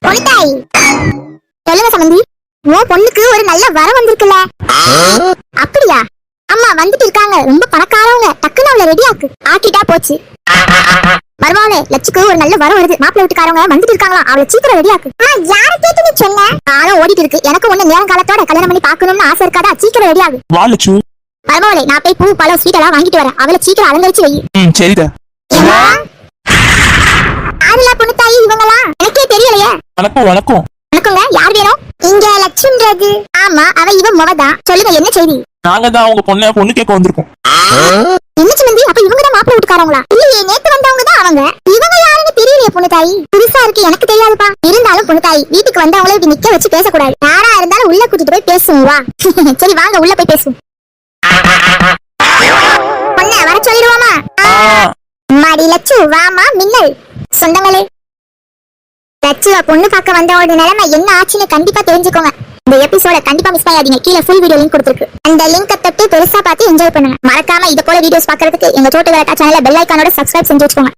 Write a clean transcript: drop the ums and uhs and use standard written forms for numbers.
பொண்ணுத்தாய் சொல்லுங்க சம்பந்தி. உன் பொண்ணுக்கு ஒரு நல்ல வரம் வந்திருக்குல்ல? அப்படியா? அம்மா வந்துட்டு இருக்காங்க, ரொம்ப பணக்காரவங்க. டக்குன்னு அவளை ரெடி ஆக்கிட்டா போச்சு. வருவாளே, லட்சுக்கு ஒரு நல்ல வரம் வருது. மாப்பிள்ளை வீட்டுக்காரவங்க வந்துட்டு இருக்காங்களா, அவளை சீக்கிரம் ரெடி ஆக்கு. யார கேட்டு நீ சொன்ன? காலம் ஓடிட்டு இருக்கு, எனக்கு ஒண்ணு நேரம் காலத்தோட கல்யாணம் பண்ணி பாக்கணும்னு ஆசை இருக்காதா? சீக்கிரம் ரெடி ஆகு. வா லட்சு. வருவாளே, நான் போய் பூ பழம் ஸ்வீட் எல்லாம் வாங்கிட்டு வரேன். அவளை சீக்கிரம் அலங்கரிச்சு வை. சரிடா. யாருல பொண்ணுத்தாயி இவங்களா? எனக்கே தெரியலையே. வணக்கம். வணக்கம். வணக்கங்க. யார் வேணும்? இங்க லட்சுன்றது. ஆமா, அவ இவன் முவதான். சொல்லுங்க, என்ன செய்தி? நாங்க தான் உங்க பொண்ணு கேட்க வந்திருக்கோம். என்ன சம்பந்தி, அப்ப இவங்க தான் மாப்பிள்ளை வீட்டுக்காரங்களா? இல்லையே, நேத்து வந்தவங்க தான் அவங்க. இவங்க யாருன்னு தெரியலையே பொண்ணுத்தாயி. புதுசா இருக்கு, எனக்கு தெரியாதுப்பா. இருந்தாலும் பொண்ணுத்தாயி, வீட்டுக்கு வந்தவங்களே இப்படி நிக்க வச்சு பேசக்கூடாது. யாரா இருந்தாலும் உள்ள கூட்டிட்டு போய் பேசுவோம் வா. சரி வாங்க, உள்ள போய் பேசுவோம். பொண்ண வர சொல்லிடுவோமா? மாடி லட்சு, வாமா மின்னல். சொந்தங்களே, லட்சுவ பொண்ணு பார்க்க வந்தவோட நிலைமை என்ன ஆச்சுன்னு கண்டிப்பா தெரிஞ்சுக்கோங்க. இந்த எபிசோட கண்டிப்பா மிஸ் பண்ணாதீங்க. கீழே ஃபுல் வீடியோ லிங்க் கொடுத்திருக்கு. அந்த லிங்கை தொட்டு பெருசா பார்த்து என்ஜாய் பண்ணுங்க. மறக்காம இது போல வீடியோஸ் பார்க்கிறதுக்கு எங்க சோட்டு விளையாட்டா சேனலை பெல் ஐகானோட சப்ஸ்கிரைப் செஞ்சு வச்சுக்கோங்க.